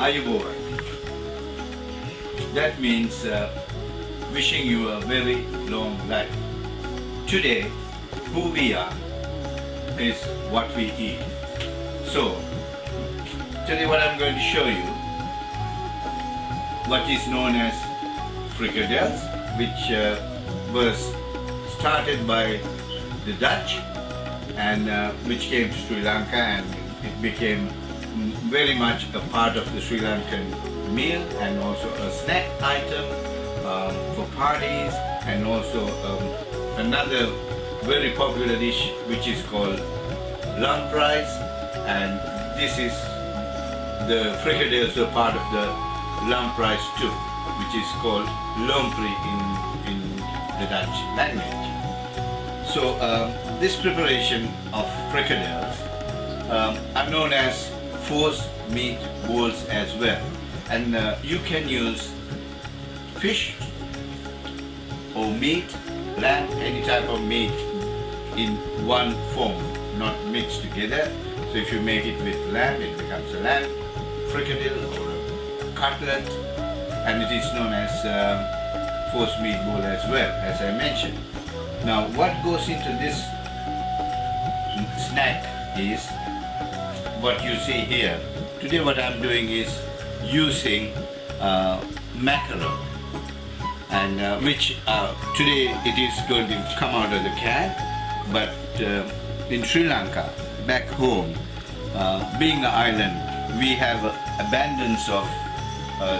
Ayubowan. That means wishing you a very long life. Today, who we are is what we eat. So, today what I'm going to show you, what is known as Frikkadels, which was started by the Dutch and which came to Sri Lanka, and it became very much a part of the Sri Lankan meal and also a snack item for parties, and also another very popular dish which is called lamprais, and this is the Frikkadels are part of the lamprais too, which is called lamprais in the Dutch language. So this preparation of Frikkadels are known as force meatballs as well, and you can use fish or meat, lamb, any type of meat in one form, not mixed together. So if you make it with lamb, it becomes a lamb frikkadel or a cutlet, and it is known as force meatball as well, as I mentioned. Now what goes into this snack is what you see here. Today what I'm doing is using mackerel, and which today it is going to come out of the can, but in Sri Lanka, back home, being an island, we have abundance of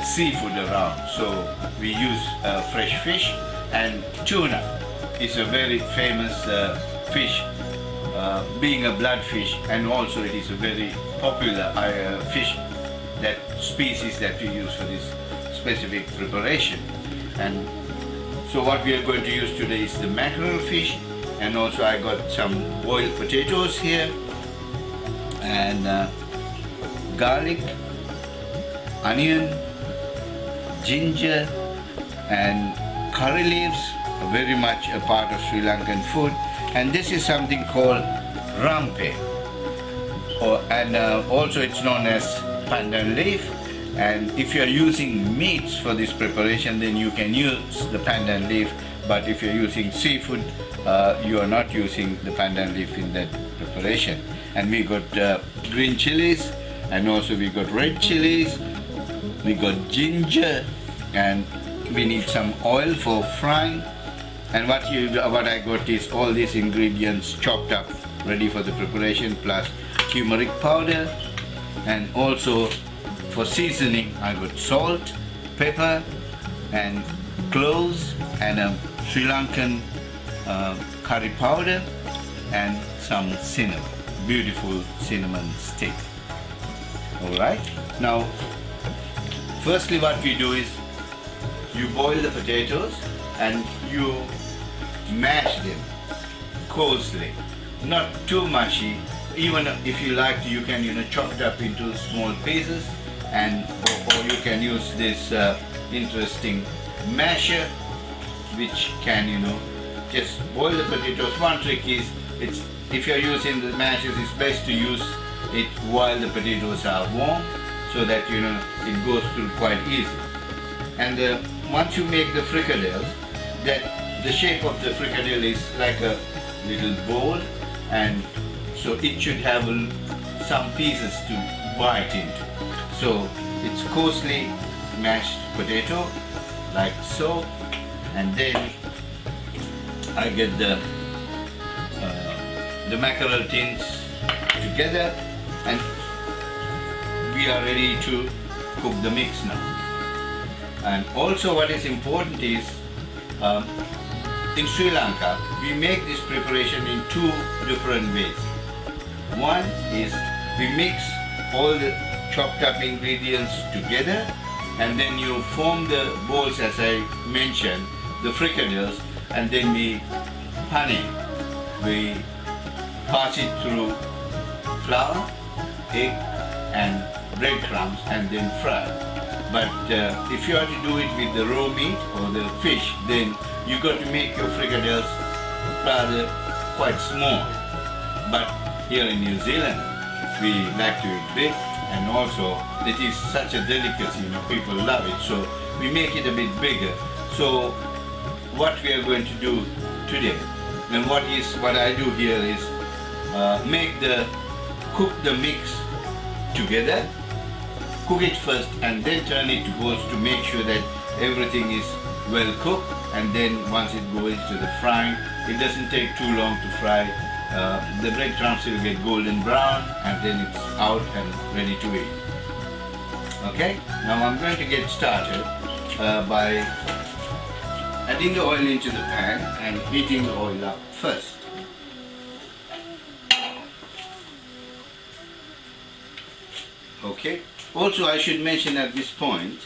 seafood around, so we use fresh fish, and tuna is a very famous fish, being a blood fish, and also it is a very popular fish, that species that we use for this specific preparation. And so what we are going to use today is the mackerel fish, and also I got some boiled potatoes here, and garlic, onion, ginger, and curry leaves, very much a part of Sri Lankan food. And this is something called lamprais, and also it's known as pandan leaf. And if you are using meats for this preparation, then you can use the pandan leaf, but if you're using seafood, you are not using the pandan leaf in that preparation. And we got green chilies, and also we got red chilies, we got ginger, and we need some oil for frying. And what I got is all these ingredients chopped up, ready for the preparation, plus turmeric powder, and also for seasoning I got salt, pepper, and cloves, and a Sri Lankan curry powder, and some cinnamon, beautiful cinnamon stick. Alright, now firstly what we do is you boil the potatoes and you mash them coarsely, not too mushy. Even if you like to, you can chop it up into small pieces, and or you can use this interesting masher, which can just boil the potatoes. One trick is, if you're using the mashers, it's best to use it while the potatoes are warm, so that it goes through quite easy. And once you make the frikkadels, that the shape of the frikkadel is like a little bowl, and so it should have some pieces to bite into. So it's coarsely mashed potato, like so, and then I get the mackerel tins together, and we are ready to cook the mix now. And also what is important is, in Sri Lanka, we make this preparation in two different ways. One is we mix all the chopped up ingredients together, and then you form the balls as I mentioned, the frikkadels, and then we honey. We pass it through flour, egg, and breadcrumbs, and then fry. But if you are to do it with the raw meat or the fish, then you got to make your frikkadels rather quite small. But here in New Zealand, we like to eat big, and also it is such a delicacy, people love it, so we make it a bit bigger. So what we are going to do today, and what I do here is cook the mix together, cook it first and then turn it to toast to make sure that everything is well cooked, and then once it goes to the frying, it doesn't take too long to fry. The breadcrumbs will get golden brown and then it's out and ready to eat. Okay, now I'm going to get started by adding the oil into the pan and heating the oil up first. Okay, also I should mention at this point,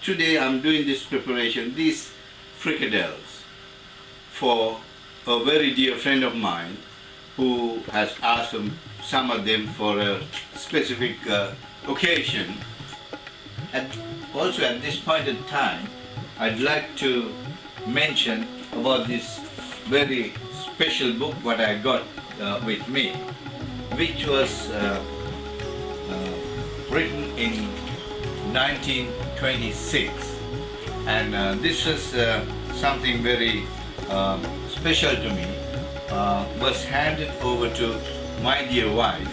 today I'm doing this preparation, these frikkadels, for a very dear friend of mine who has asked some of them for a specific occasion. And also at this point in time, I'd like to mention about this very special book what I got with me, which was written in 1926, and this was something very special to me, was handed over to my dear wife.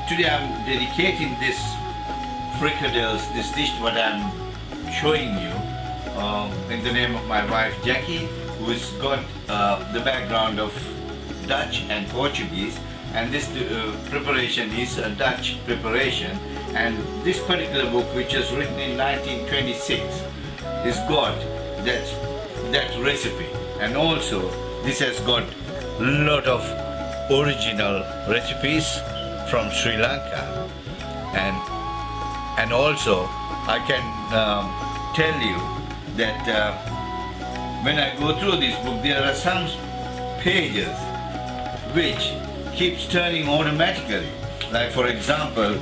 Today I'm dedicating this Frikkadels, this dish what I'm showing you, in the name of my wife Jackie, who's got the background of Dutch and Portuguese, and this preparation is a Dutch preparation, and this particular book, which was written in 1926, has got that recipe, and also this has got a lot of original recipes from Sri Lanka, and also I can tell you that when I go through this book, there are some pages which keeps turning automatically. Like for example,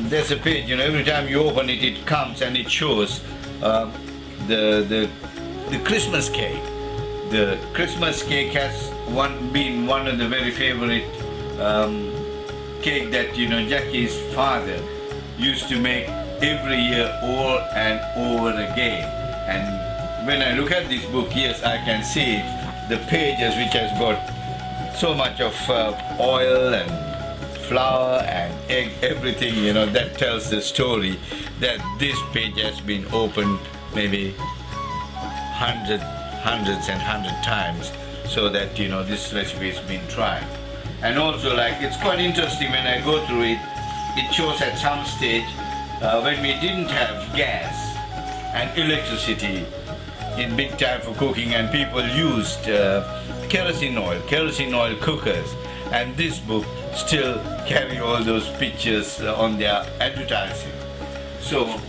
there's a page, every time you open it, it comes and it shows the Christmas cake. The Christmas cake has been one of the very favorite cake that Jackie's father used to make every year over and over again. And when I look at this book, yes, I can see the pages which has got so much of oil and flour and egg, everything, that tells the story that this page has been opened maybe hundreds times, so that this recipe has been tried. And also, like, it's quite interesting when I go through it, it shows at some stage when we didn't have gas and electricity in big time for cooking, and people used kerosene oil cookers, and this book still carry all those pictures on their advertising. So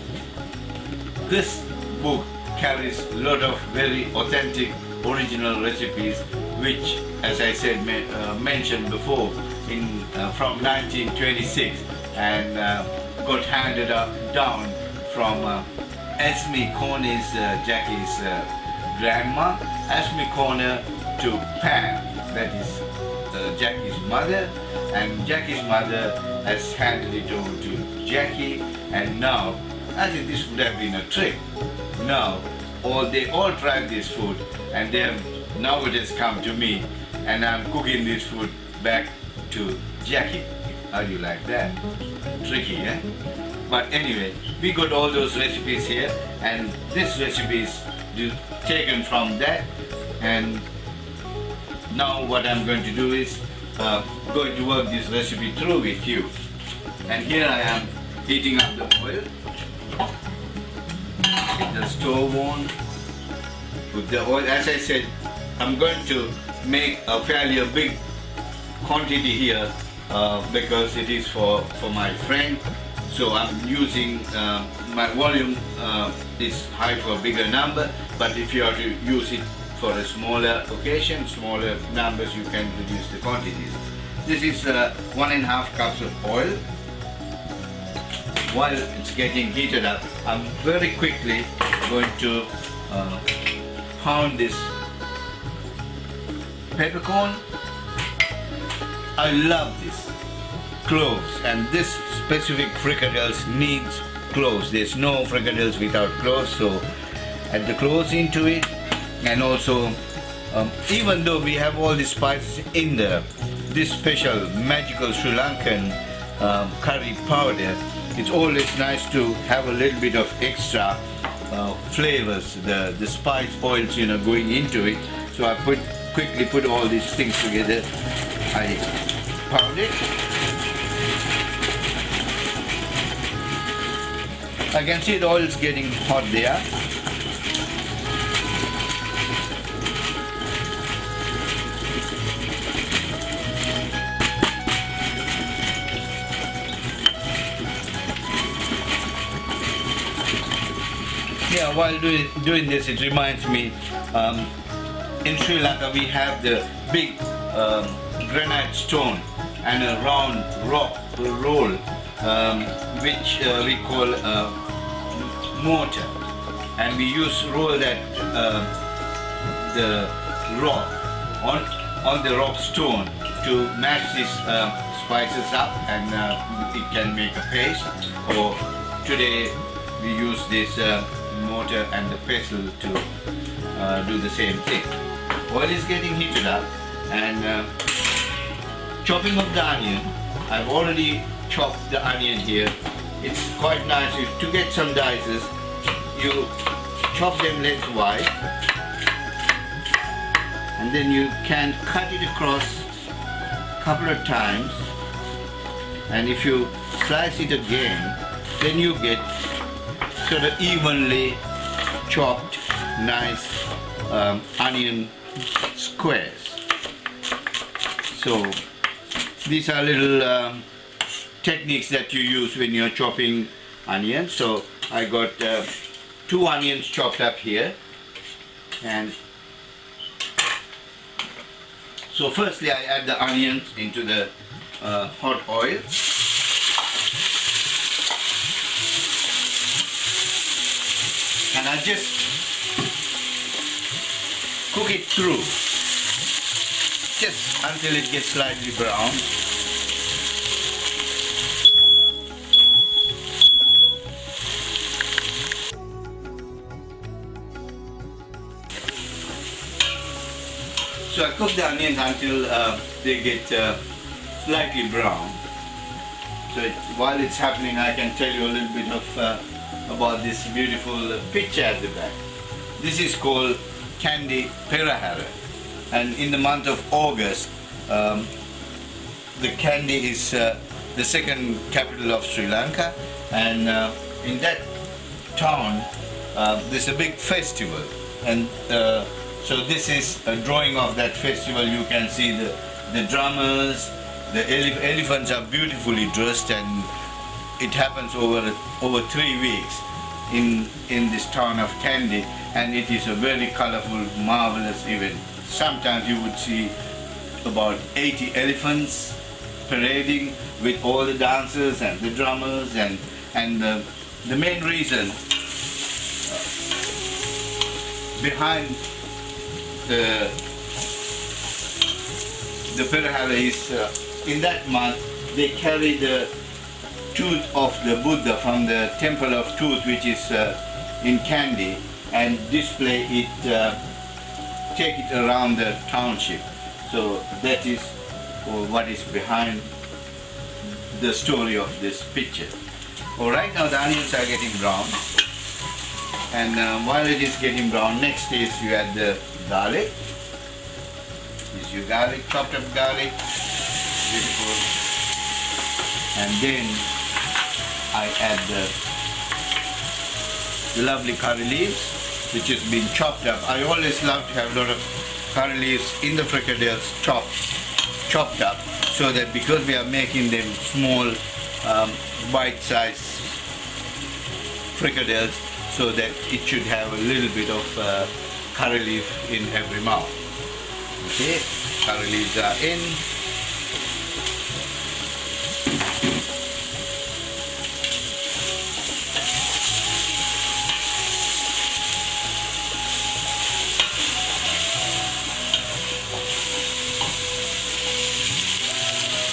this book carries a lot of very authentic original recipes, which, as I said, mentioned before, from 1926, and got handed down from Ezmi Corner's Jackie's grandma, Ezmi Corner, to Pam, that is Jackie's mother, and Jackie's mother has handed it over to Jackie, and now, I think this would have been a trick. Now, they all tried this food, and now it has come to me, and I'm cooking this food back to Jackie. How do you like that? Tricky, eh? But anyway, we got all those recipes here, and this recipe is taken from that, and now what I'm going to do is going to work this recipe through with you. And here I am heating up the oil. Get the stove on. Put the oil. As I said, I'm going to make a fairly big quantity here because it is for my friend. So I'm using, my volume is high for a bigger number, but if you are to use it for a smaller occasion, smaller numbers, you can reduce the quantities. This is 1.5 cups of oil. While it's getting heated up, I'm very quickly going to pound this peppercorn. I love this. cloves, and this specific frikadels needs cloves. There's no frikadels without cloves, so add the cloves into it. And also, even though we have all the spices in there, this special magical Sri Lankan curry powder, it's always nice to have a little bit of extra flavors, the spice oils, you know, going into it. So I quickly put all these things together. I pound it. I can see the oil is getting hot there. Yeah, while doing this, it reminds me, in Sri Lanka we have the big granite stone and a round rock roll, which we call mortar, and we roll that the rock on the rock stone to mash these spices up, and it can make a paste. Or today we use this mortar and the pestle to do the same thing. Oil is getting heated up, and chopping of the onion. I've already chopped the onion here. It's quite nice to get some dices. You chop them lengthwise, and then you can cut it across a couple of times, and if you slice it again, then you get sort of evenly chopped nice onion squares. So these are little techniques that you use when you're chopping onions. So I got 2 onions chopped up here, and so firstly I add the onions into the hot oil. And I just cook it through, just until it gets slightly brown. So I cook the onions until they get slightly brown. So while it's happening, I can tell you a little bit of about this beautiful picture at the back. This is called Candy Perahara, and in the month of August, the Kandy is the second capital of Sri Lanka, and in that town there's a big festival, and so this is a drawing of that festival. You can see the drummers, the elephants are beautifully dressed, and it happens over 3 weeks in this town of Kandy, and it is a very colorful, marvelous event. Sometimes you would see about 80 elephants parading with all the dancers and the drummers, and the main reason behind the Perahara is in that month they carry the tooth of the Buddha from the temple of Tooth, which is in Kandy, and display it, take it around the township. So that is what is behind the story of this picture. Right now the onions are getting brown, and while it is getting brown, next is you add the garlic. This is your garlic, chopped up garlic, beautiful, and then I add the lovely curry leaves, which has been chopped up. I always love to have a lot of curry leaves in the frikadels chopped up, so that because we are making them small bite-sized frikadels, so that it should have a little bit of curry leaf in every mouth. Okay, curry leaves are in.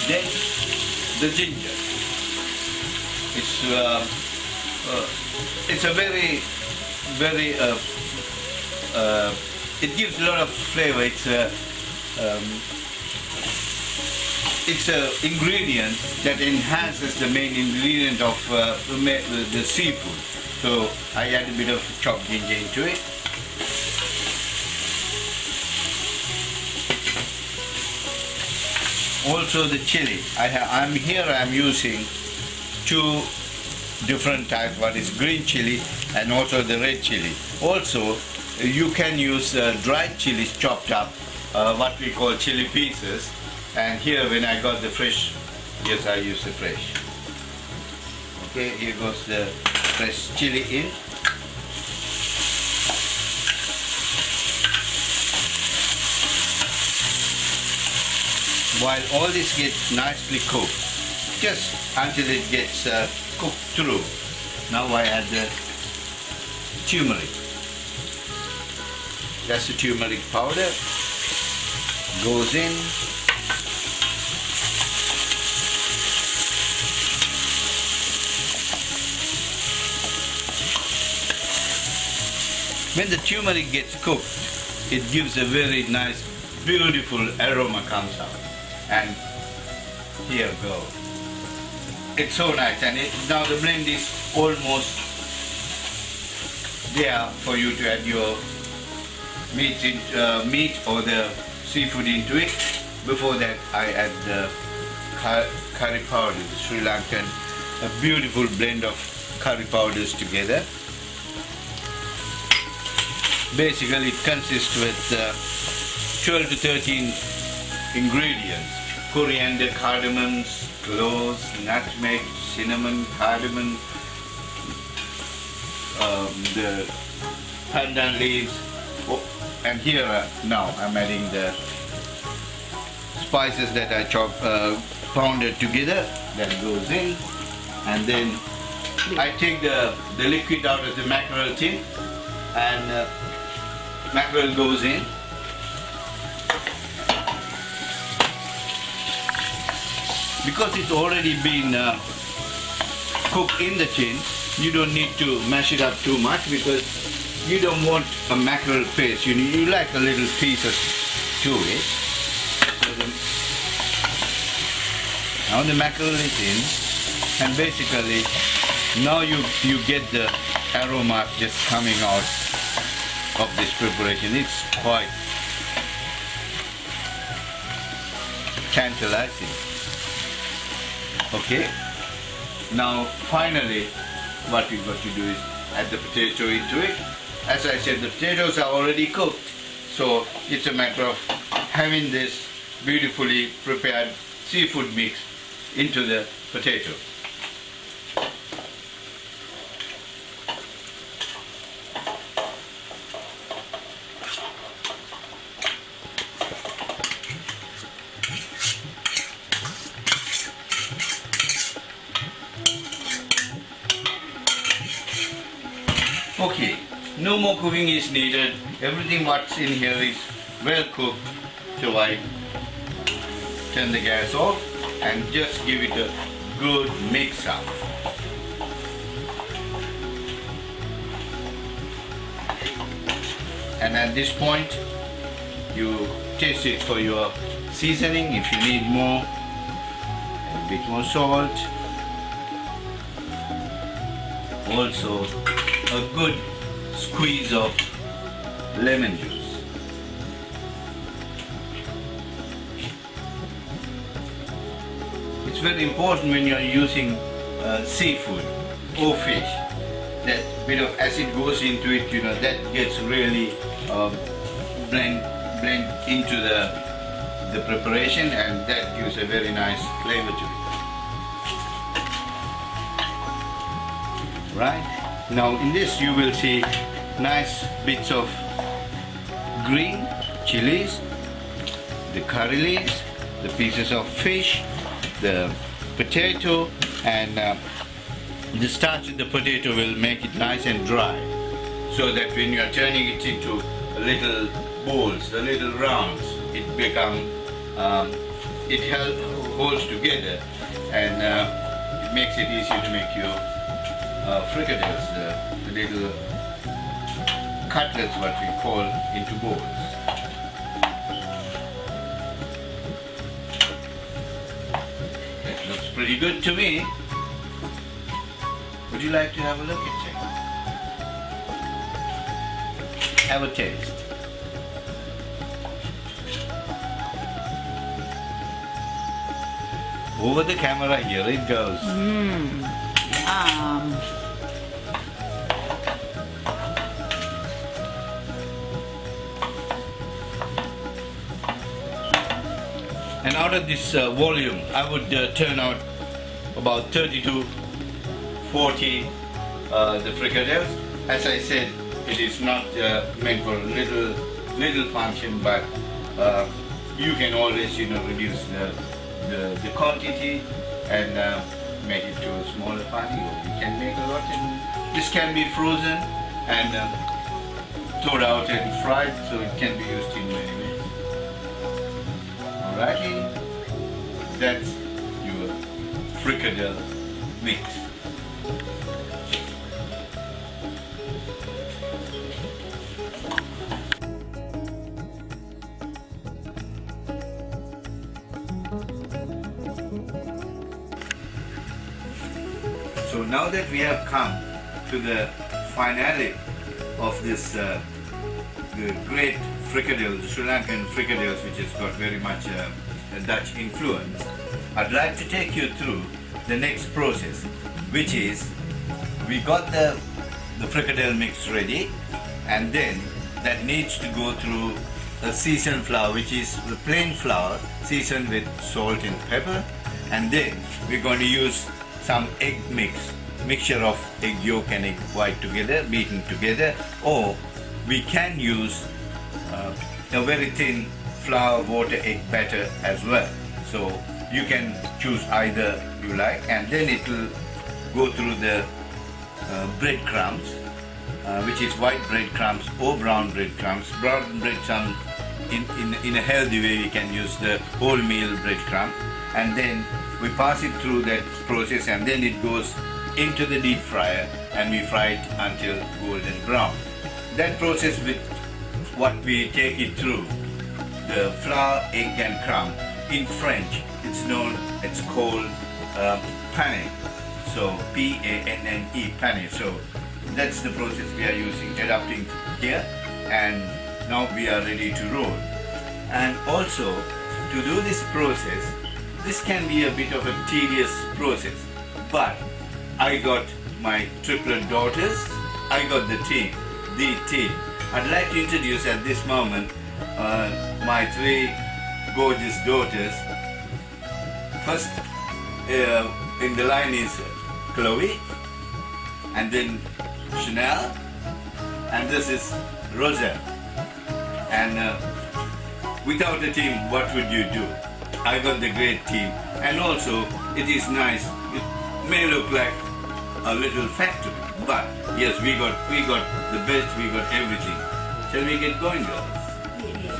Then the ginger. It's a very it gives a lot of flavor. It's a ingredient that enhances the main ingredient of the seafood. So I add a bit of chopped ginger into it. Also the chili. I'm using two different types. One is green chili and also the red chili. Also, you can use dried chilies chopped up, what we call chili pieces. And here, when I got the fresh, yes, I use the fresh. Okay, here goes the fresh chili in. While all this gets nicely cooked, just until it gets cooked through. Now I add the turmeric. That's the turmeric powder. Goes in. When the turmeric gets cooked, it gives a very nice, beautiful aroma comes out. And here go. It's so nice, and now the blend is almost there for you to add your meat or the seafood into it. Before that, I add the curry powder, the Sri Lankan, a beautiful blend of curry powders together. Basically, it consists with 12 to 13 ingredients: coriander, cardamoms, cloves, nutmeg, cinnamon, cardamom, the pandan leaves, and here now I'm adding the spices that I pounded together. That goes in, and then I take the liquid out of the mackerel tin, and mackerel goes in. Because it's already been cooked in the tin, you don't need to mash it up too much, because you don't want a mackerel paste. You like a little pieces to it. So now the mackerel is in, and basically now you get the aroma just coming out of this preparation. It's quite tantalizing. Okay, now finally what we've got to do is add the potato into it. As I said, the potatoes are already cooked, so it's a matter of having this beautifully prepared seafood mix into the potato. Okay, no more cooking is needed. Everything what's in here is well cooked. So I turn the gas off and just give it a good mix up. And at this point, you taste it for your seasoning. If you need more, a bit more salt. Also, a good squeeze of lemon juice. It's very important when you're using seafood or fish that bit of acid goes into it, that gets really blend into the preparation, and that gives a very nice flavor to it. Right? Now in this you will see nice bits of green chilies, the curry leaves, the pieces of fish, the potato, and the starch in the potato will make it nice and dry, so that when you are turning it into little balls, the little rounds, it become holds together, and it makes it easier to make your frikkadels, the little cutlets, what we call, into balls. That looks pretty good to me. Would you like to have a look at it? Have a taste. Over the camera, here it goes. And out of this volume, I would turn out about 30 to 40 the frikkadels. As I said, it is not meant for little function, but you can always, reduce the quantity and make it to a smaller party, or you can make a lot. And this can be frozen and thawed out and fried, so it can be used in many ways. Alrighty, that's your frikkadel mix. So now that we have come to the finale of this the great frikkadels, the Sri Lankan frikkadels, which has got very much a Dutch influence, I'd like to take you through the next process, which is we got the frikkadel mix ready, and then that needs to go through a seasoned flour, which is the plain flour seasoned with salt and pepper, and then we're going to use some egg mixture of egg yolk and egg white together, beaten together, or we can use a very thin flour, water, egg batter as well. So you can choose either you like, and then it will go through the breadcrumbs, which is white breadcrumbs or brown breadcrumbs. Brown breadcrumbs, in a healthy way, we can use the wholemeal breadcrumb, and then we pass it through that process, and then it goes into the deep fryer and we fry it until golden brown. That process, with what we take it through, the flour, egg and crumb, in French it's called pane. So P-A-N-N-E, pane. So that's the process we are using, adapting here, and now we are ready to roll. And also, to do this process, this can be a bit of a tedious process, but I got my triplet daughters, I got the team. I'd like to introduce at this moment my three gorgeous daughters. First in the line is Chloe, and then Chanel, and this is Rosa. And without a team, what would you do? I got the great team, and also it is nice. It may look like a little factory, but yes, we got the best. We got everything. Shall we get going, girls? Yes.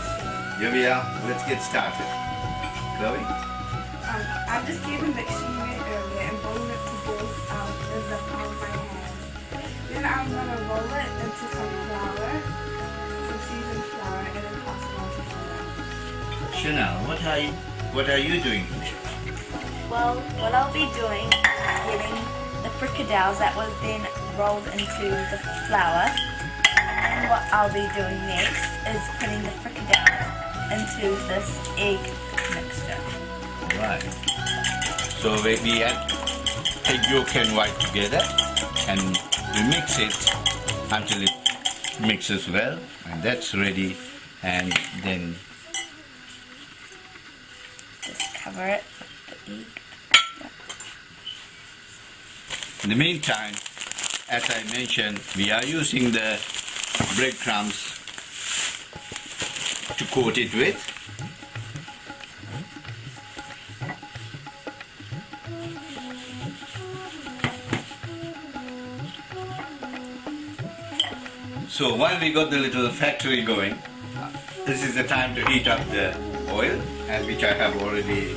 Here we are. Let's get started. Chloe? I'm just taking the mixture you made earlier and rolling it to balls out in the palm of my hand. Then I'm gonna roll it into some flour, some seasoned flour, and then pass it on to Chanel. Chanel, what are you doing? Well, what I'll be doing is getting the frikkadels that was then rolled into the flour. And what I'll be doing next is putting the frikkadel into this egg mixture. Alright. So we add egg yolk and white together, and we mix it until it mixes well, and that's ready. And then just cover it with the egg. in the meantime, as I mentioned, we are using the breadcrumbs to coat it with. So while we got the little factory going, this is the time to heat up the oil, and which I have already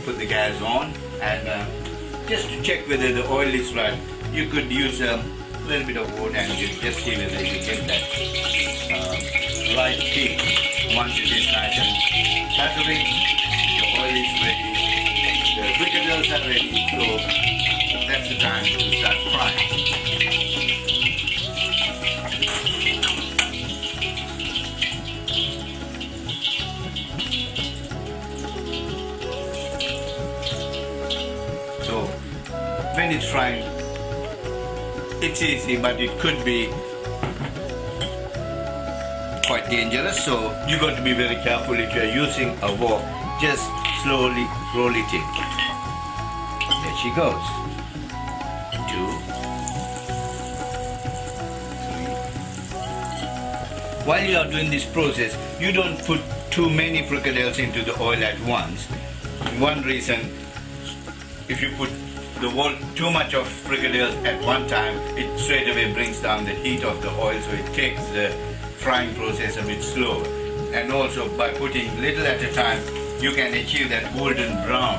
put the gas on, and just to check whether the oil is right, you could use a little bit of water and you just see whether you get that right heat. Once it is nice and saturated, the oil is ready, the frikkadels are ready, so that's the time to start frying. So when it's frying, it's easy, but it could be quite dangerous, so you got to be very careful if you are using a wok. Just slowly roll it in. There she goes. 2, 3. While you are doing this process, you don't put too many frikkadels into the oil at once. One reason, if you put too much of frikkadels at one time, it straight away brings down the heat of the oil, so it takes the frying process a bit slower. And also by putting little at a time, you can achieve that golden brown,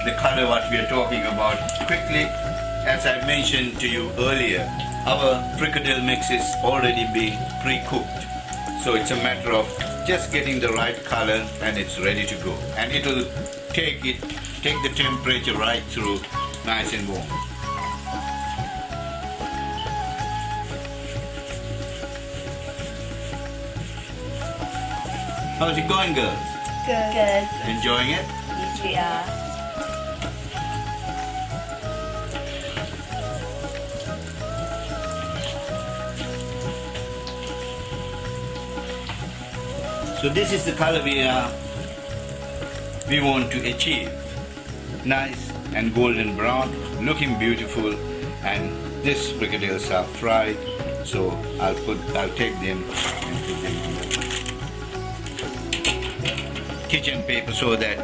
the color what we are talking about quickly. As I mentioned to you earlier, our frikkadel mix is already being pre-cooked, so it's a matter of just getting the right color and it's ready to go. And it will take the temperature right through, nice and warm. How's it going, girls? Good. Enjoying it? Yes, we are. So this is the color we want to achieve. Nice and golden brown, looking beautiful, and this frikkadels are fried. So I'll take them and put them on the kitchen paper so that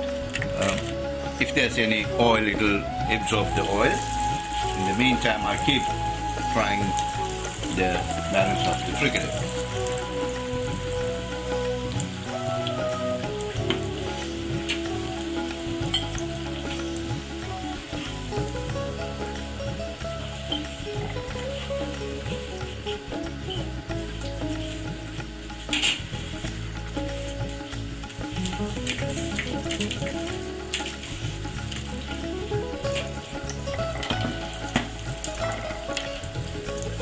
if there's any oil, it will absorb the oil. In the meantime, I'll keep frying the balance of the frikkadel.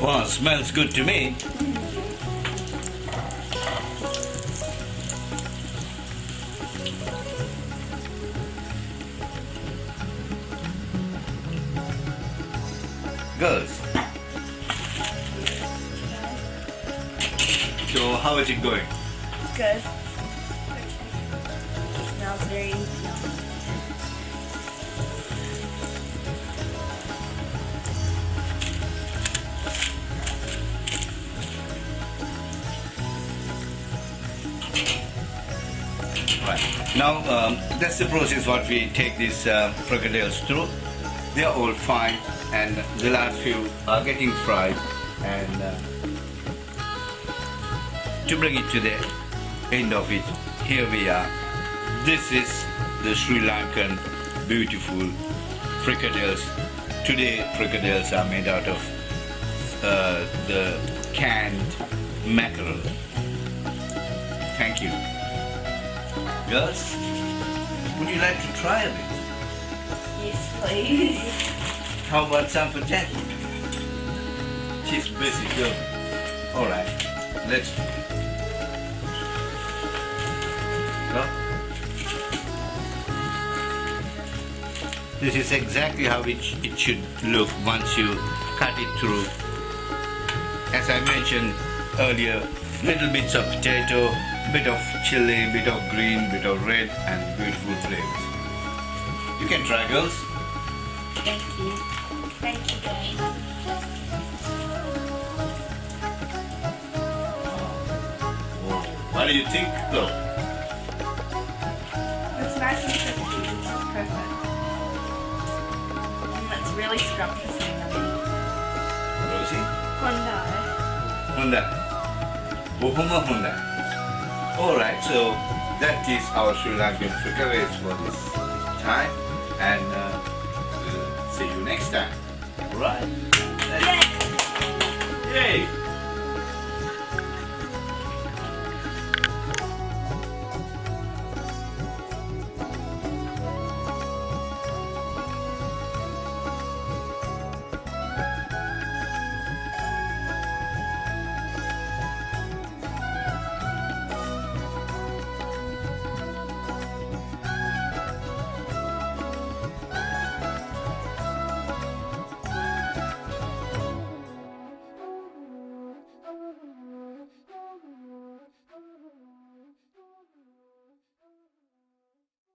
Wow, smells good to me. Girls, so how is it going? It's good. It smells very yummy. Right. Now that's the process what we take these frikkadels through. They are all fine, and the last few are getting fried. And to bring it to the end of it, here we are. This is the Sri Lankan beautiful frikkadels. Today frikkadels are made out of the canned mackerel. Thank you. Girls, would you like to try a bit? Yes, please. How about some for Jackie? She's busy, girl. Alright, let's go. This is exactly how it should look once you cut it through. As I mentioned earlier, little bits of potato, bit of chili, bit of green, bit of red, and beautiful flavors. You can try, girls. Thank you. Thank you, guys. What do you think, girl? It's nice and crispy. It's perfect. It's really scrumptious and yummy. Rosie? Hyundai. Hyundai. Bohuma Hyundai. Alright, so that is our Sri Lankan frikkadels for this time. and we'll see you next time. All right? Yay! Yay!